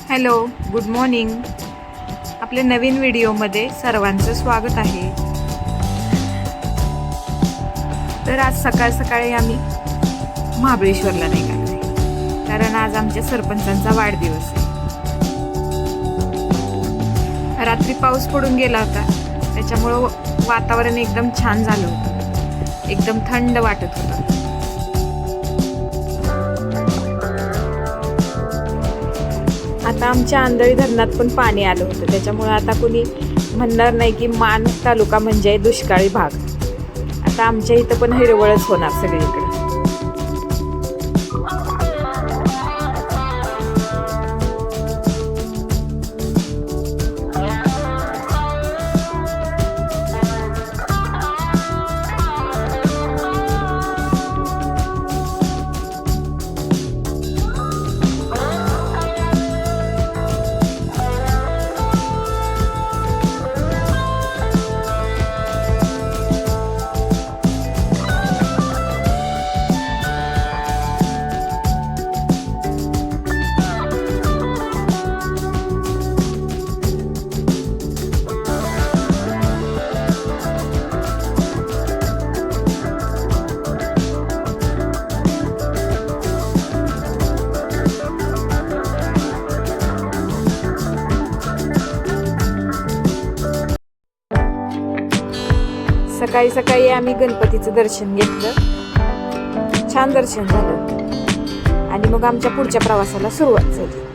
Hello, good morning. आपल्या नवीन व्हिडिओमध्ये सर्वांचं स्वागत आहे. तर आज सकाळ सकाळी आम्ही महाबळेश्वरला निघालो आहे, कारण आज आमच्या सरपंचांचा वाढदिवस आहे. रात्री पाऊस पडून गेला होता, त्याच्यामुळं वातावरण एकदम छान झालं होतं, एकदम थंड वाटत होतं. आता आमच्या आंधळी धरणात पण पाणी आलं होतं, त्याच्यामुळे आता कुणी म्हणणार नाही की मान तालुका म्हणजे दुष्काळी भाग. आता आमच्या इथं पण हिरवळच होणार सगळीकडे. सकाळी सकाळी आम्ही गणपतीचं दर्शन घेतलं, छान दर्शन झालं आणि मग आमच्या पुढच्या प्रवासाला सुरुवात झाली.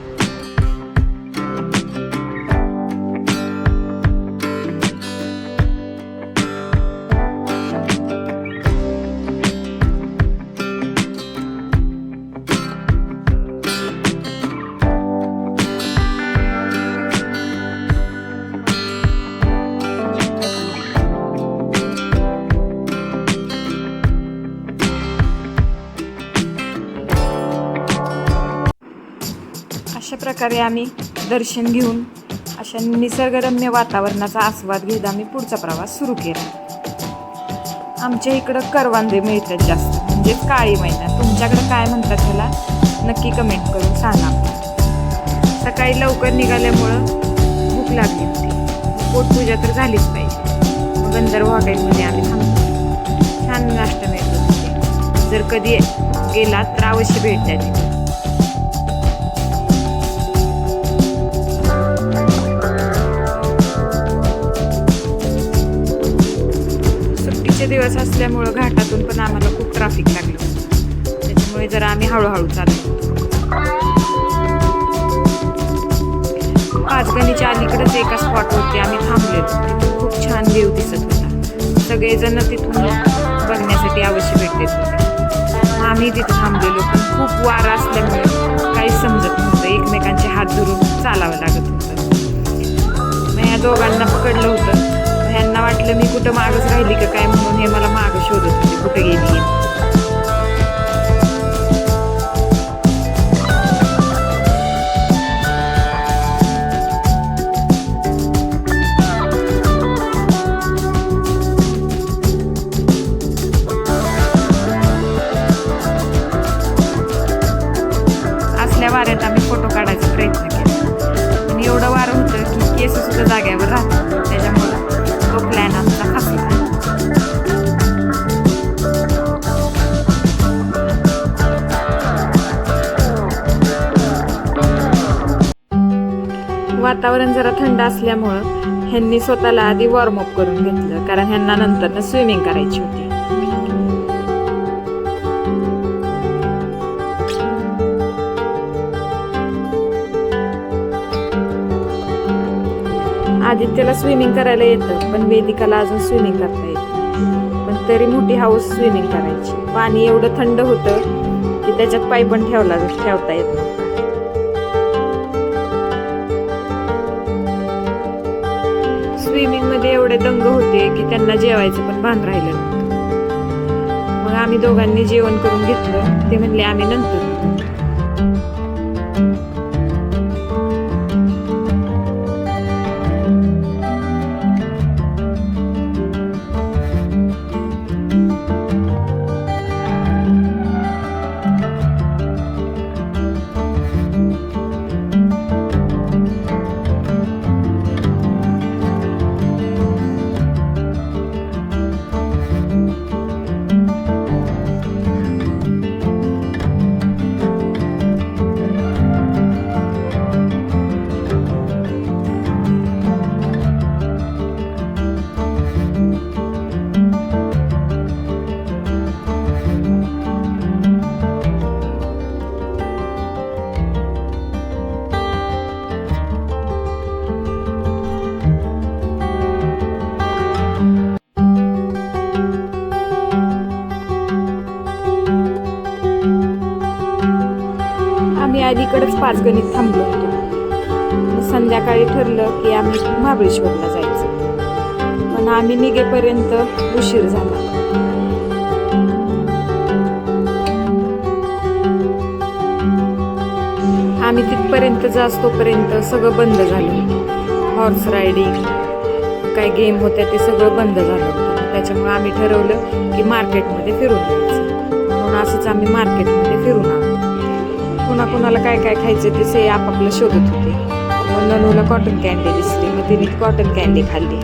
अशा प्रकारे आम्ही दर्शन घेऊन अशा निसर्गरम्य वातावरणाचा आस्वाद घेत आम्ही पुढचा प्रवास सुरू केला. आमच्या इकडं करवंदे मिळतात जास्त, म्हणजेच काळी मैना. तुमच्याकडं काय म्हणतात त्याला नक्की कमेंट करून सांगा. सकाळी लवकर निघाल्यामुळं भूक लागली होती, पोटपूजा तर झालीच पाहिजे. गंधर्व हॉटेलमध्ये आम्ही थांबलो. छान नाश्ता मिळतो तिथे, जर कधी गेलात तर अवश्य भेट द्या तिथे. दिवस असल्यामुळं घाटातून पण आम्हाला खूप ट्रॅफिक लागलं होतं, त्याच्यामुळे जरा आम्ही हळूहळू चाललो. पाचगणीच्या अलीकडेच एका स्पॉटवरती आम्ही थांबलेलो, तिथून खूप छान व्ह्यू दिसत होता. सगळेजण तिथून बघण्यासाठी अवश्य भेट देत होते. आम्ही तिथे थांबलेलो, पण खूप वारा असल्यामुळे काहीच समजत नव्हतं, एकमेकांचे हात धरून चालावं लागत होतं. मग या दोघांना पकडलं होतं. ह्यांना वाटलं मी कुठं मागच राहिली का काय, म्हणून हे मला मागं शोधत होते कुठे गेली. असल्या वाऱ्यात आम्ही फोटो काढायचा प्रयत्न केला, पण एवढं वारं होतं की केस सुद्धा जाग्यावर राहतात. त्याच्यामुळं तो प्लॅन आमचा फसला. वातावरण जरा थंड असल्यामुळं ह्यांनी स्वतःला आधी वॉर्मअप करून घेतलं, कारण ह्यांना नंतर स्विमिंग करायची होती. आदित्यला स्विमिंग करायला येतं, पण वेदिकाला अजून स्विमिंग करता येतं. पण तरी मोठी हाऊस स्विमिंग करायची. पाणी एवढं थंड होतं की त्याच्यात पाय पण ठेवता येत नव्हता. स्विमिंग मध्ये एवढे दंग होते की त्यांना जेवायचं पण भान राहिलं नव्हतं. मग आम्ही दोघांनी जेवण करून घेतलं. ते म्हणले आम्ही नंतर. इकडंच पाचगणीत थांबलो होतो. मग संध्याकाळी ठरलं की आम्ही महाबळेश्वरला जायचं, पण आम्ही निघेपर्यंत उशीर झाला. आम्ही तिथपर्यंत जास्तोपर्यंत सगळं बंद झालं होतं. हॉर्स रायडिंग, काय गेम होत्या ते सगळं बंद झालं होतं. त्याच्यामुळे आम्ही ठरवलं की मार्केटमध्ये फिरून यायचं. म्हणून असंच आम्ही मार्केटमध्ये फिरून आलो. कुणाला काय काय खायचं ते से आपापलं शोधत होते. मग ननूला कॉटन कॅन्डी दिसली, मग तिने कॉटन कॅन्डी खाल्ली.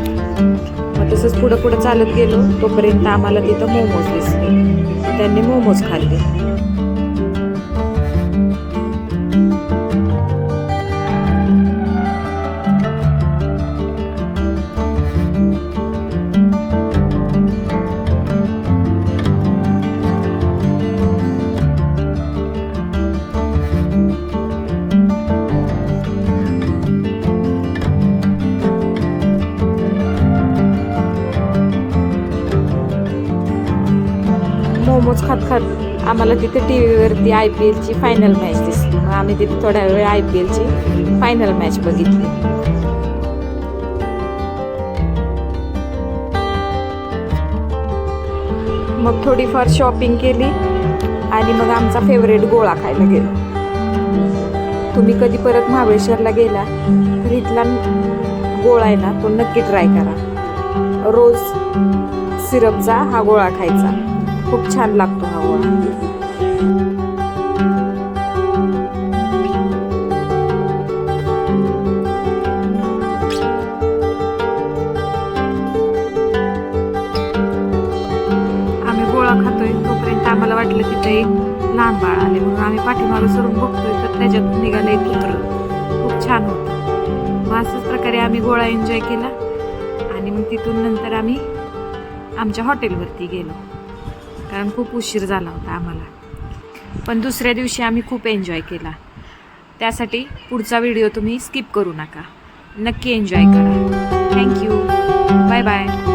मग तसंच पुढं चालत गेलो तोपर्यंत आम्हाला तिथं मोमोज दिसले. त्यांनी मोमोज खाल्ले. मोमोज खात आम्हाला तिथे टी व्हीवरती IPLची फायनल मॅच दिसली. मग आम्ही तिथे थोड्या वेळ IPLची फायनल मॅच बघितली. मग थोडीफार शॉपिंग केली आणि मग आमचा फेवरेट गोळा खायला गेलो. तुम्ही कधी परत महाबळेश्वरला गेला तर इथला गोळा आहे ना, तो नक्की ट्राय करा. रोज सिरपचा हा गोळा खायचा, खूप छान लागतो हा गोळा. आम्ही गोळा खातोय तोपर्यंत आम्हाला वाटलं तिथे एक लहान बाळ आले, म्हणून आम्ही पाठीमागे सरून बघतोय तर त्याच्यात निघालं एक कुत्रं. खूप छान होतं. मग अशाच प्रकारे आम्ही गोळा एन्जॉय केला आणि मग तिथून नंतर आम्ही आमच्या हॉटेलवरती गेलो, कारण खूप उशीर झाला होता आम्हाला. पण दुसऱ्या दिवशी आम्ही खूप एन्जॉय केला. त्यासाठी पुढचा व्हिडिओ तुम्ही स्किप करू नका, नक्की एन्जॉय करा. Thank you, bye bye.